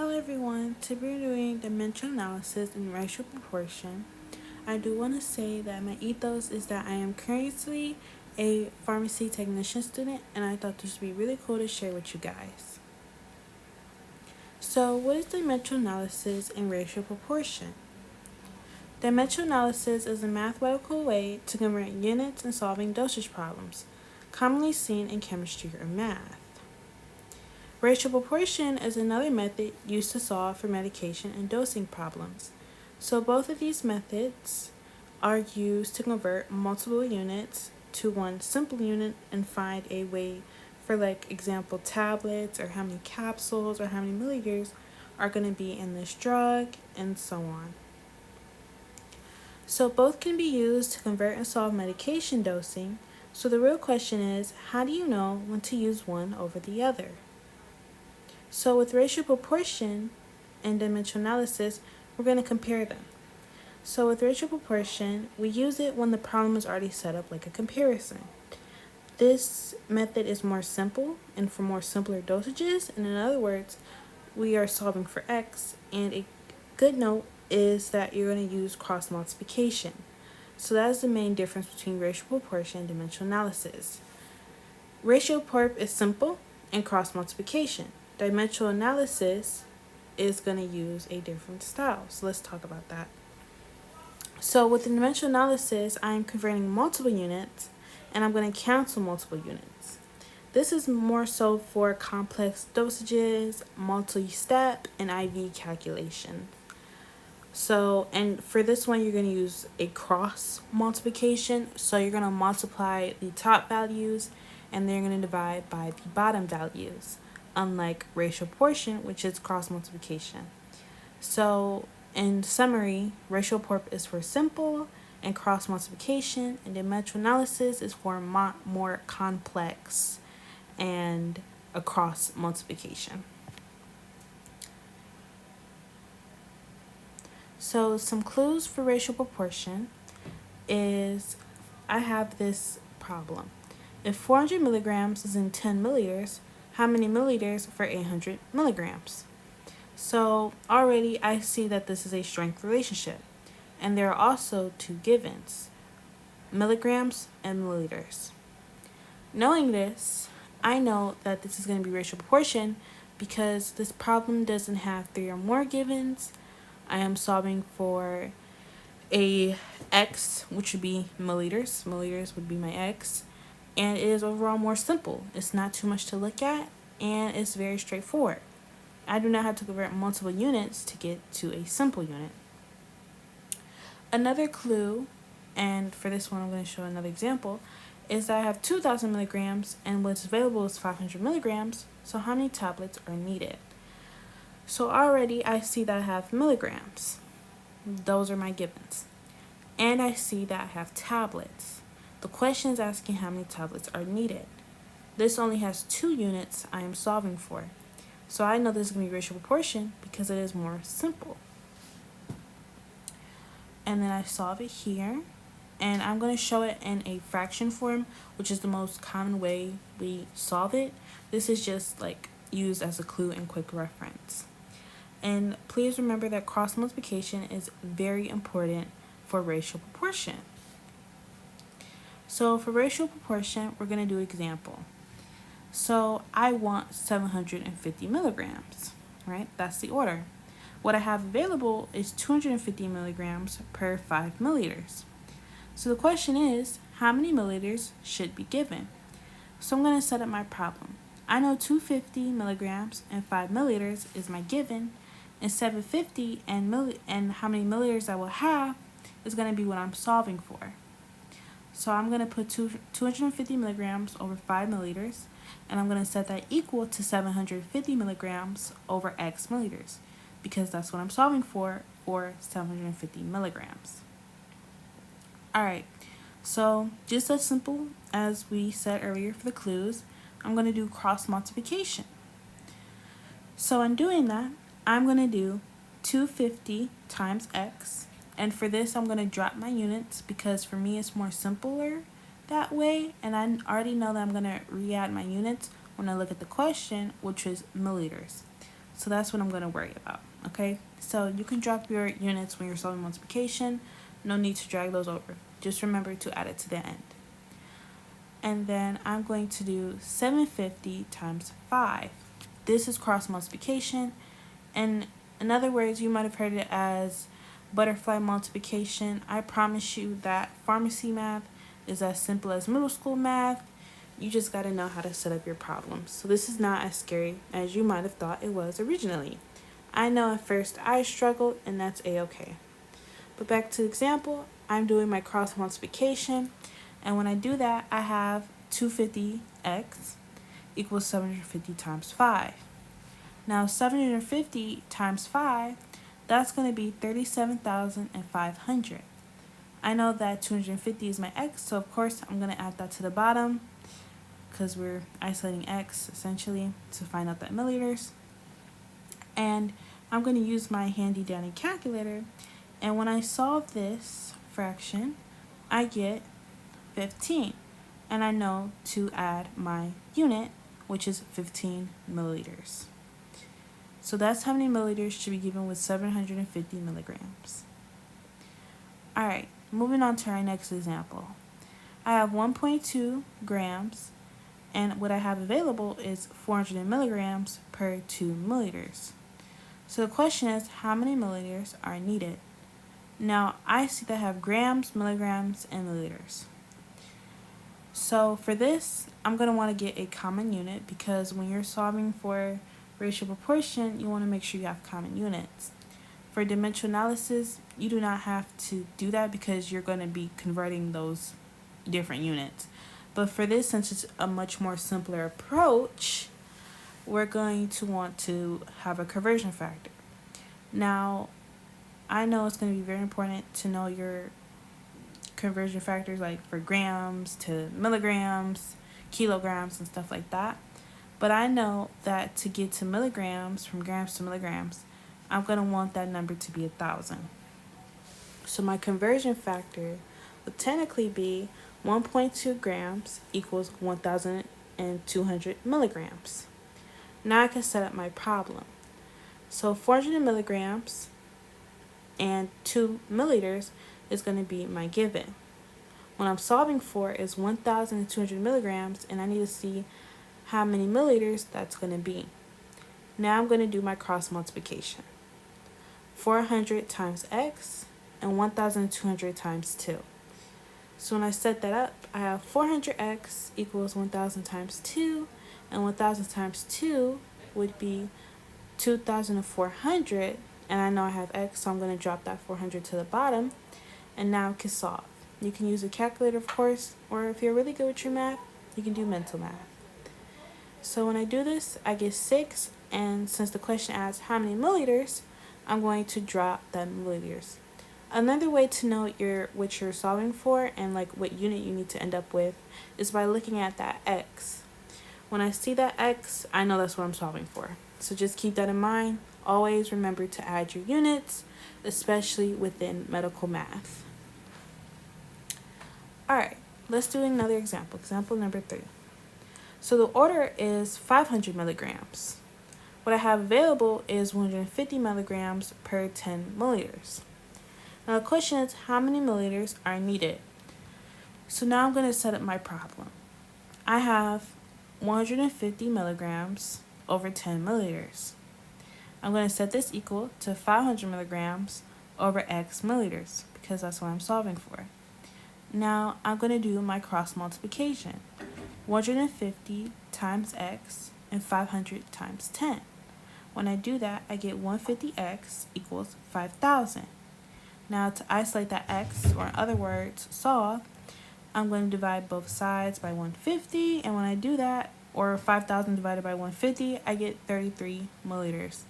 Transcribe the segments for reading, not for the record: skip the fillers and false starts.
Hello everyone, today we're doing dimensional analysis and racial proportion. I do want to say that my ethos is that I am currently a pharmacy technician student and I thought this would be really cool to share with you guys. So what is dimensional analysis and racial proportion? Dimensional analysis is a mathematical way to convert units in solving dosage problems, commonly seen in chemistry or math. Racial proportion is another method used to solve for medication and dosing problems. So both of these methods are used to convert multiple units to one simple unit and find a way for, like, example, tablets or how many capsules or how many milliliters are going to be in this drug and so on. So both can be used to convert and solve medication dosing. So the real question is, how do you know when to use one over the other? So with racial proportion and dimensional analysis, we're going to compare them. So with racial proportion, we use it when the problem is already set up like a comparison. This method is more simple and for more simpler dosages, and in other words, we are solving for X, and a good note is that you're going to use cross multiplication. So that is the main difference between racial proportion and dimensional analysis. Racial Porp is simple and cross multiplication. Dimensional analysis is going to use a different style. So let's talk about that. So with the dimensional analysis, I'm converting multiple units and I'm going to cancel multiple units. This is more so for complex dosages, multi-step, and IV calculation. So, and for this one, you're going to use a cross multiplication. So you're going to multiply the top values and then you're going to divide by the bottom values, unlike racial proportion, which is cross multiplication. So in summary, racial Porp is for simple and cross multiplication, and dimensional analysis is for more complex and a cross multiplication. So some clues for racial proportion is, I have this problem. If 400 milligrams is in 10 milliliters, how many milliliters for 800 milligrams? So already I see that this is a strength relationship. And there are also two givens, milligrams and milliliters. Knowing this, I know that this is going to be racial proportion because this problem doesn't have 3 or more givens. I am solving for a X, which would be milliliters. Milliliters would be my X. And it is overall more simple. It's not too much to look at, and it's very straightforward. I do not have to convert multiple units to get to a simple unit. Another clue, and for this one I'm going to show another example, is that I have 2,000 milligrams and what's available is 500 milligrams, so how many tablets are needed? So already I see that I have milligrams. Those are my givens. And I see that I have tablets. The question is asking how many tablets are needed. This only has 2 units I am solving for. So I know this is going to be racial proportion because it is more simple. And then I solve it here. And I'm going to show it in a fraction form, which is the most common way we solve it. This is just like used as a clue and quick reference. And please remember that cross multiplication is very important for racial proportion. So for racial proportion, we're going to do example. So I want 750 milligrams, right? That's the order. What I have available is 250 milligrams per 5 milliliters. So the question is, how many milliliters should be given? So I'm going to set up my problem. I know 250 milligrams and 5 milliliters is my given, and 750 and how many milliliters I will have is going to be what I'm solving for. So I'm going to put 250 milligrams over 5 milliliters, and I'm going to set that equal to 750 milligrams over X milliliters, because that's what I'm solving for 750 milligrams. Alright, so just as simple as we said earlier for the clues, I'm going to do cross multiplication. So in doing that, I'm going to do 250 times X. And for this, I'm going to drop my units because for me it's more simpler that way. And I already know that I'm going to re-add my units when I look at the question, which is milliliters. So that's what I'm going to worry about, okay? So you can drop your units when you're solving multiplication. No need to drag those over. Just remember to add it to the end. And then I'm going to do 750 times 5. This is cross multiplication. And in other words, you might have heard it as butterfly multiplication. I promise you that pharmacy math is as simple as middle school math. You just got to know how to set up your problems. So this is not as scary as you might have thought it was originally. I know at first I struggled, and that's a-okay. But back to the example, I'm doing my cross multiplication. And when I do that, I have 250x equals 750 times 5. Now 750 times 5, that's going to be 37,500. I know that 250 is my x, so of course I'm going to add that to the bottom because we're isolating x essentially to find out that milliliters. And I'm going to use my handy dandy calculator, and when I solve this fraction, I get 15. And I know to add my unit, which is 15 milliliters. So that's how many milliliters should be given with 750 milligrams. All right, moving on to our next example. I have 1.2 grams, and what I have available is 400 milligrams per 2 milliliters. So the question is, how many milliliters are needed? Now, I see that I have grams, milligrams, and milliliters. So for this, I'm going to want to get a common unit because when you're solving for ratio proportion, you want to make sure you have common units. For dimensional analysis, you do not have to do that because you're going to be converting those different units. But for this, since it's a much more simpler approach, we're going to want to have a conversion factor. Now, I know it's going to be very important to know your conversion factors, like for grams to milligrams, kilograms, and stuff like that. But I know that to get to milligrams, from grams to milligrams, I'm going to want that number to be 1,000. So my conversion factor would technically be 1.2 grams equals 1,200 milligrams. Now I can set up my problem. So 400 milligrams and 2 milliliters is going to be my given. What I'm solving for is 1,200 milligrams, and I need to see how many milliliters that's going to be. Now I'm going to do my cross multiplication. 400 times x and 1,200 times 2. So when I set that up, I have 400x equals 1,000 times 2, and 1,000 times 2 would be 2,400, and I know I have x, so I'm going to drop that 400 to the bottom, and now I can solve. You can use a calculator, of course, or if you're really good with your math, you can do mental math. So when I do this, I get 6, and since the question asks how many milliliters, I'm going to drop that milliliters. Another way to know what you're solving for and like what unit you need to end up with is by looking at that x. When I see that x, I know that's what I'm solving for. So just keep that in mind. Always remember to add your units, especially within medical math. Alright, let's do another example. Example number 3. So the order is 500 milligrams. What I have available is 150 milligrams per 10 milliliters. Now the question is, how many milliliters are needed? So now I'm going to set up my problem. I have 150 milligrams over 10 milliliters. I'm going to set this equal to 500 milligrams over x milliliters because that's what I'm solving for. Now I'm going to do my cross multiplication. 150 times x and 500 times 10. When I do that, I get 150x equals 5,000. Now to isolate that x, or in other words, solve, I'm going to divide both sides by 150, and when I do that, or 5,000 divided by 150, I get 33 milliliters.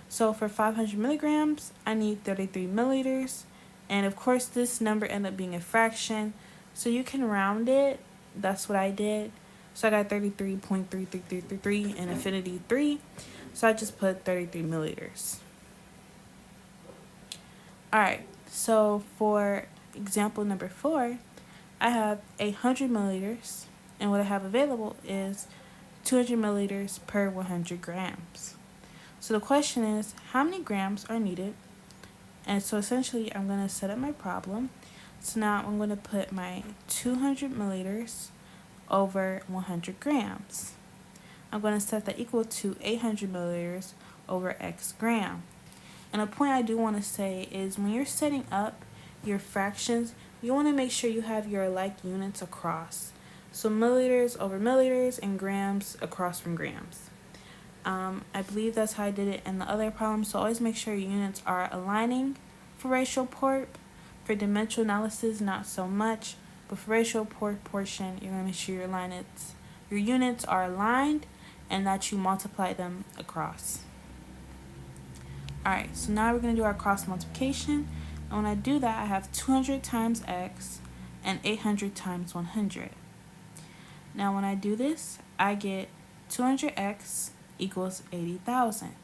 So for 500 milligrams, I need 33 milliliters, and of course this number ended up being a fraction, so you can round it. That's what I did. So I got 33.3333 and infinity 3, so I just put 33 milliliters. Alright, so for example number 4, I have 100 milliliters, and what I have available is 200 milliliters per 100 grams. So the question is, how many grams are needed? And so essentially, I'm going to set up my problem. So now I'm going to put my 200 milliliters over 100 grams. I'm going to set that equal to 800 milliliters over X gram. And a point I do want to say is when you're setting up your fractions, you want to make sure you have your like units across. So milliliters over milliliters and grams across from grams. I believe that's how I did it in the other problem. So always make sure your units are aligning for ratio Porp. For dimensional analysis, not so much. But for ratio proportion, you're going to make sure your units are aligned and that you multiply them across. Alright, so now we're going to do our cross multiplication. And when I do that, I have 200 times x and 800 times 100. Now when I do this, I get 200x equals 80,000.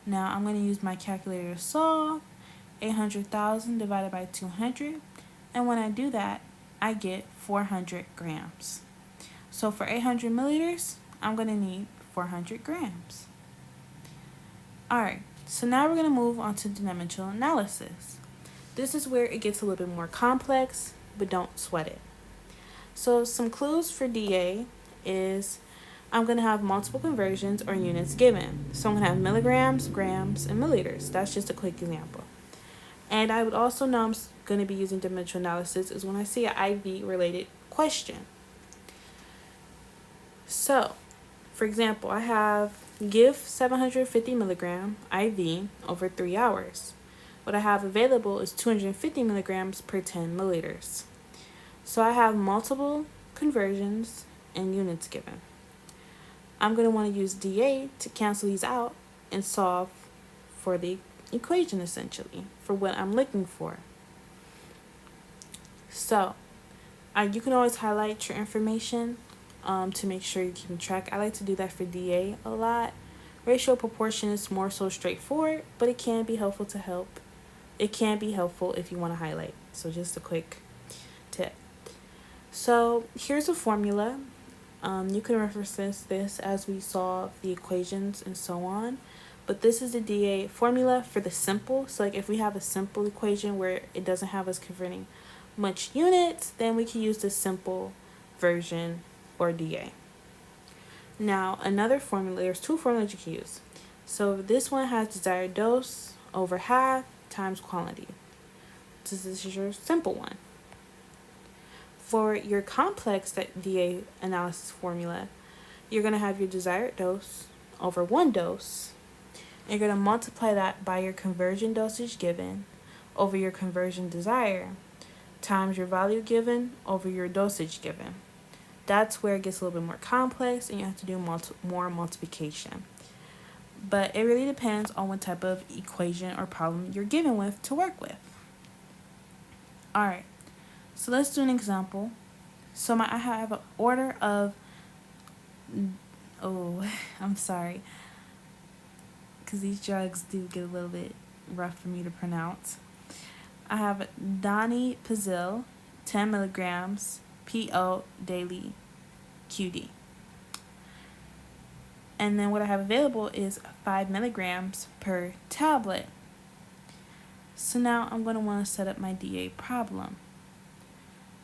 Now I'm going to use my calculator to solve. 800,000 divided by 200. And when I do that, I get 400 grams. So for 800 milliliters, I'm going to need 400 grams. Alright, so now we're going to move on to dimensional analysis. This is where it gets a little bit more complex, but don't sweat it. So some clues for DA is I'm going to have multiple conversions or units given. So I'm going to have milligrams, grams, and milliliters. That's just a quick example. And I would also know I'm going to be using dimensional analysis is when I see an IV related question. So, for example, I have give 750 milligram IV over 3 hours. What I have available is 250 milligrams per 10 milliliters. So I have multiple conversions and units given. I'm going to want to use DA to cancel these out and solve for the equation essentially for what I'm looking for. So you can always highlight your information to make sure you're keeping track. I like to do that for DA a lot. Ratio proportion is more so straightforward, but it can be helpful to help. It can be helpful if you want to highlight. So just a quick tip. So here's a formula. You can reference this as we solve the equations and so on. But this is the DA formula for the simple. So like if we have a simple equation where it doesn't have us converting much units, then we can use the simple version or DA. Now another formula, there's two formulas you can use. So this one has desired dose over half times quantity. This is your simple one. For your complex DA analysis formula, you're going to have your desired dose over 1 dose. You're going to multiply that by your conversion dosage given over your conversion desire times your value given over your dosage given. That's where it gets a little bit more complex and you have to do more multiplication. But it really depends on what type of equation or problem you're given with to work with. Alright, so let's do an example. So I have an order of, I'm sorry, because these drugs do get a little bit rough for me to pronounce. I have donepezil, 10 milligrams, PO daily QD. And then what I have available is 5 milligrams per tablet. So now I'm going to want to set up my DA problem.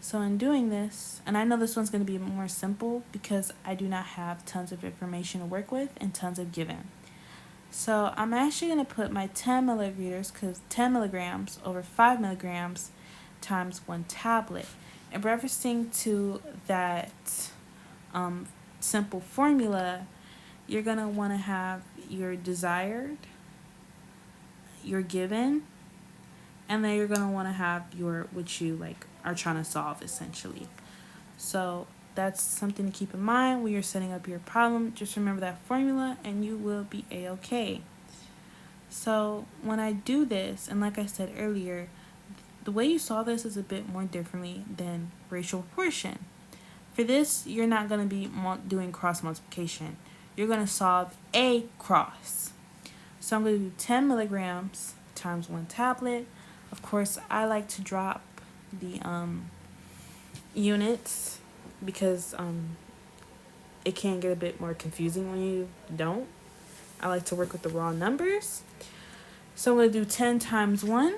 So in doing this, and I know this one's going to be more simple because I do not have tons of information to work with and tons of given. So I'm actually going to put my 10 milliliters, because 10 milligrams over 5 milligrams times 1 tablet. And referencing to that simple formula, you're going to want to have your desired, your given, and then you're going to want to have your what you are trying to solve essentially. So that's something to keep in mind when you're setting up your problem. Just remember that formula and you will be a-okay. So when I do this, and like I said earlier, the way you solve this is a bit more differently than ratio proportion. For this, you're not going to be doing cross multiplication. You're going to solve a cross. So I'm going to do 10 milligrams times 1 tablet. Of course, I like to drop the units because it can get a bit more confusing when you don't. I like to work with the raw numbers. So I'm going to do 10 times 1.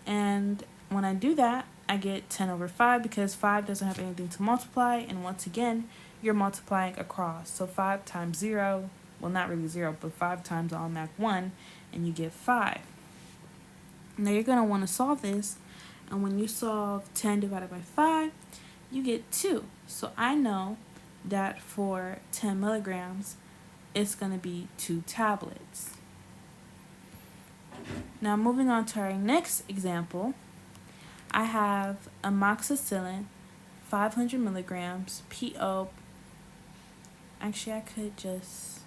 And when I do that, I get 10 over 5 because 5 doesn't have anything to multiply. And once again, you're multiplying across. So 5 times 0, well, not really 0, but 5 times automatic 1, and you get 5. Now you're going to want to solve this. And when you solve 10 divided by 5, you get 2. So I know that for 10 milligrams, it's going to be 2 tablets. Now moving on to our next example, I have amoxicillin, 500 milligrams, PO. Actually, I could just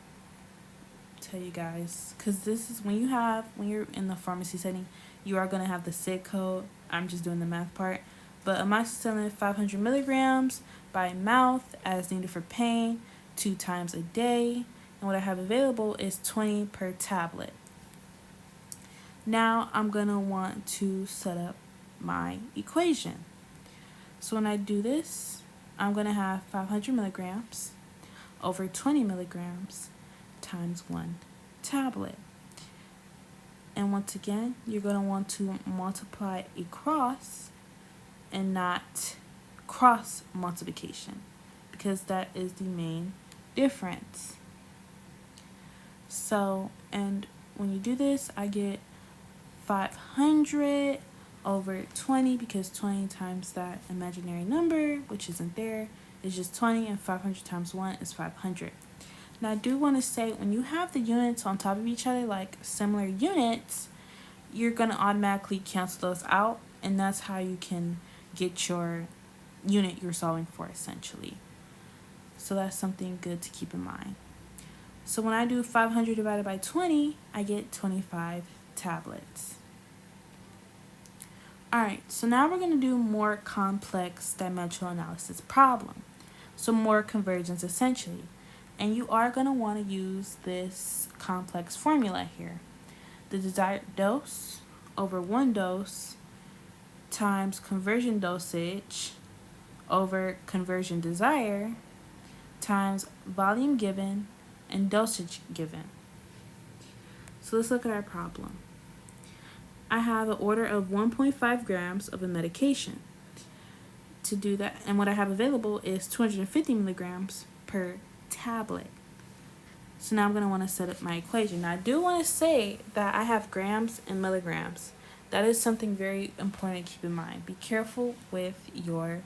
tell you guys, because this is when you're in the pharmacy setting, you are going to have the SIG code. I'm just doing the math part. But amoxicillin, 500 milligrams by mouth as needed for pain, 2 times a day. And what I have available is 20 per tablet. Now I'm going to want to set up my equation. So when I do this, I'm going to have 500 milligrams over 20 milligrams times 1 tablet. And once again, you're going to want to multiply across and not cross multiplication, because that is the main difference. So, and when you do this, I get 500 over 20, because 20 times that imaginary number, which isn't there, is just 20, and 500 times 1 is 500. Now I do want to say, when you have the units on top of each other, like similar units, you're going to automatically cancel those out, and that's how you can get your unit you're solving for, essentially. So that's something good to keep in mind. So when I do 500 divided by 20, I get 25 tablets. Alright, so now we're going to do more complex dimensional analysis problem. So more convergence, essentially. And you are going to want to use this complex formula here. The desired dose over 1 dose times conversion dosage over conversion desire times volume given and dosage given. So let's look at our problem. I have an order of 1.5 grams of a medication. To do that, and what I have available is 250 milligrams per tablet. So now I'm going to want to set up my equation. Now I do want to say that I have grams and milligrams. That is something very important to keep in mind. Be careful with your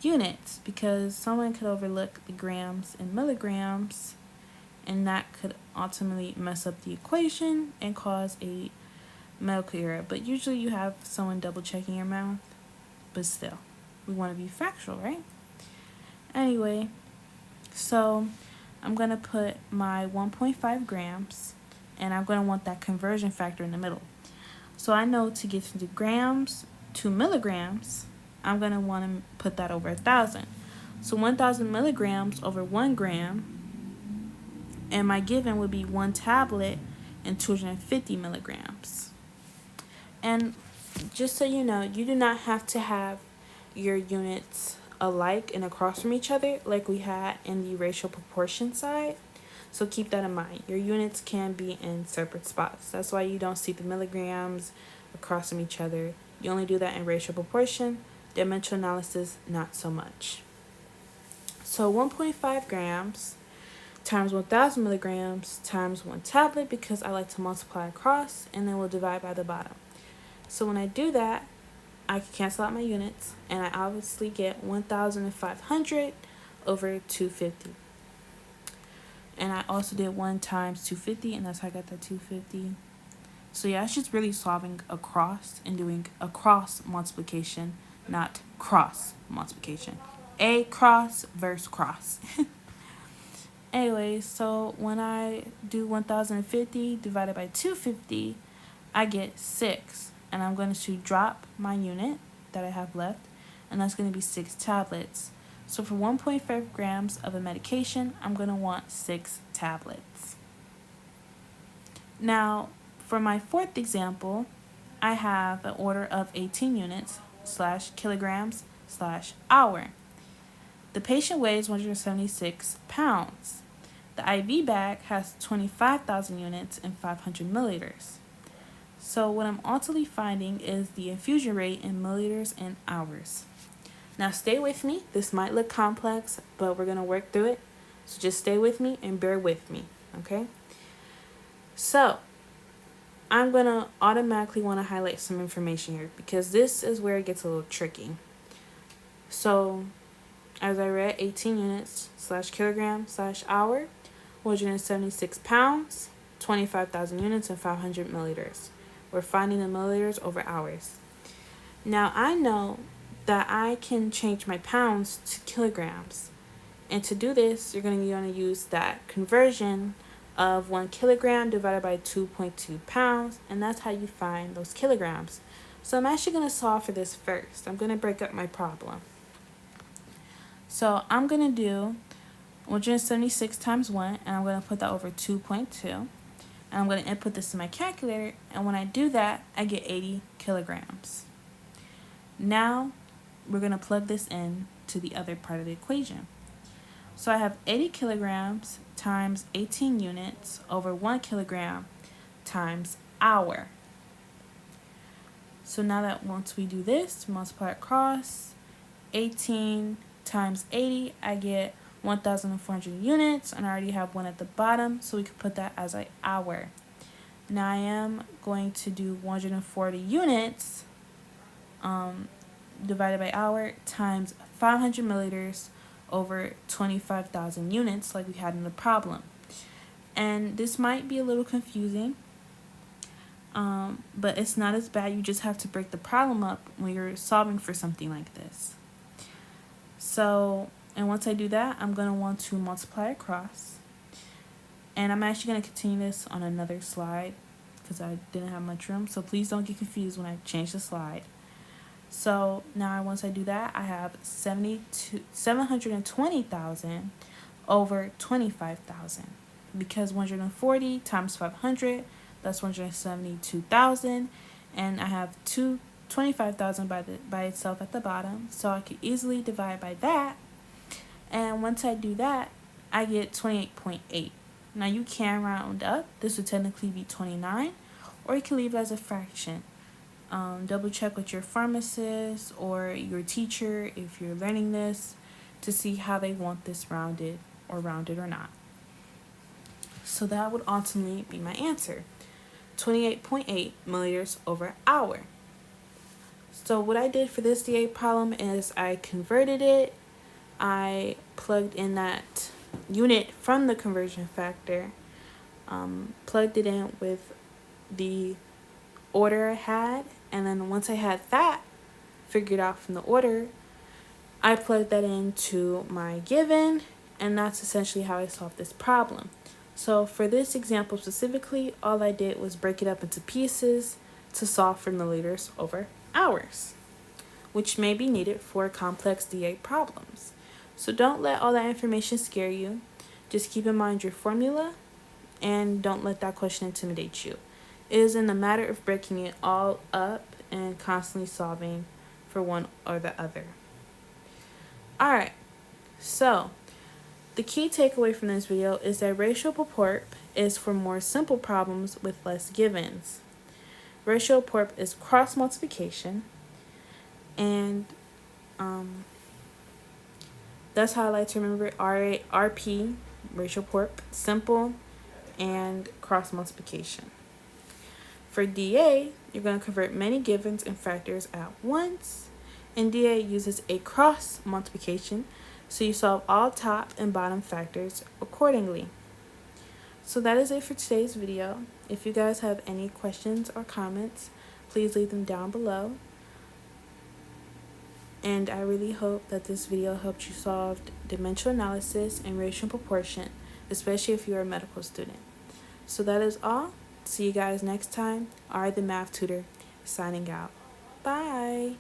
units, because someone could overlook the grams and milligrams, and that could ultimately mess up the equation and cause a medical error. But usually you have someone double checking your math, but still, we want to be factual, right? Anyway, so I'm going to put my 1.5 grams, and I'm going to want that conversion factor in the middle. So I know to get to grams to milligrams, I'm going to want to put that over 1,000. So 1,000 milligrams over 1 gram, and my given would be 1 tablet and 250 milligrams. And just so you know, you do not have to have your units alike and across from each other like we had in the ratio proportion side. So keep that in mind. Your units can be in separate spots. That's why you don't see the milligrams across from each other. You only do that in ratio proportion. Dimensional analysis, not so much. So 1.5 grams times 1,000 milligrams times 1 tablet, because I like to multiply across, and then we'll divide by the bottom. So when I do that, I can cancel out my units, and I obviously get 1,500 over 250. And I also did 1 times 250, and that's how I got that 250. So yeah, it's just really solving across and doing across multiplication, not cross multiplication. A cross versus cross. Anyway, so when I do 1,050 divided by 250, I get 6. And I'm going to drop my unit that I have left, and that's going to be 6 tablets. So for 1.5 grams of a medication, I'm going to want 6 tablets. Now, for my fourth example, I have an order of 18 units / kilograms / hour. The patient weighs 176 pounds. The The IV bag has 25,000 units and 500 milliliters. So what I'm ultimately finding is the infusion rate in milliliters and hours. Now stay with me. This might look complex, but we're going to work through it. So just stay with me and bear with me, okay? So I'm going to automatically want to highlight some information here because this is where it gets a little tricky. So as I read, 18 units / kilogram / hour, 176 pounds, 25,000 units, and 500 milliliters. We're finding the milliliters over hours. Now I know that I can change my pounds to kilograms. And to do this, you're going to use that conversion of 1 kilogram divided by 2.2 pounds, and that's how you find those kilograms. So I'm actually going to solve for this first. I'm going to break up my problem. So I'm going to do 176 times 1, and I'm going to put that over 2.2. And I'm going to input this in my calculator, and when I do that, I get 80 kilograms. Now, we're going to plug this in to the other part of the equation. So I have 80 kilograms times 18 units over 1 kilogram times hour. So now that once we do this, multiply across, 18 times 80, I get 1,400 units, and I already have 1 at the bottom, so we could put that as an hour. Now I am going to do 140 units divided by hour times 500 milliliters over 25,000 units like we had in the problem. And this might be a little confusing, but it's not as bad. You just have to break the problem up when you're solving for something like this. So, and once I do that, I'm going to want to multiply across. And I'm actually going to continue this on another slide because I didn't have much room. So please don't get confused when I change the slide. So now once I do that, I have 720,000 over 25,000. Because 140 times 500, that's 172,000. And I have 25,000 by itself at the bottom. So I could easily divide by that. And once I do that, I get 28.8. Now you can round up. This would technically be 29. Or you can leave it as a fraction. Double check with your pharmacist or your teacher if you're learning this to see how they want this rounded or not. So that would ultimately be my answer. 28.8 milliliters over hour. So what I did for this DA problem is I converted it. I plugged in that unit from the conversion factor, plugged it in with the order I had, and then once I had that figured out from the order, I plugged that into my given, and that's essentially how I solved this problem. So for this example specifically, all I did was break it up into pieces to solve for milliliters over hours, which may be needed for complex DA problems. So don't let all that information scare you. Just keep in mind your formula and don't let that question intimidate you. It is in the matter of breaking it all up and constantly solving for one or the other. Alright, so the key takeaway from this video is that ratio Porp is for more simple problems with less givens. Ratio Porp is cross multiplication, and that's how I like to remember it. RP, ratio Porp, simple, and cross multiplication. For DA, you're going to convert many givens and factors at once, and DA uses a cross multiplication, so you solve all top and bottom factors accordingly. So that is it for today's video. If you guys have any questions or comments, please leave them down below. And I really hope that this video helped you solve dimensional analysis and ratio and proportion, especially if you're a medical student. So that is all. See you guys next time. Ari the Math Tutor signing out. Bye.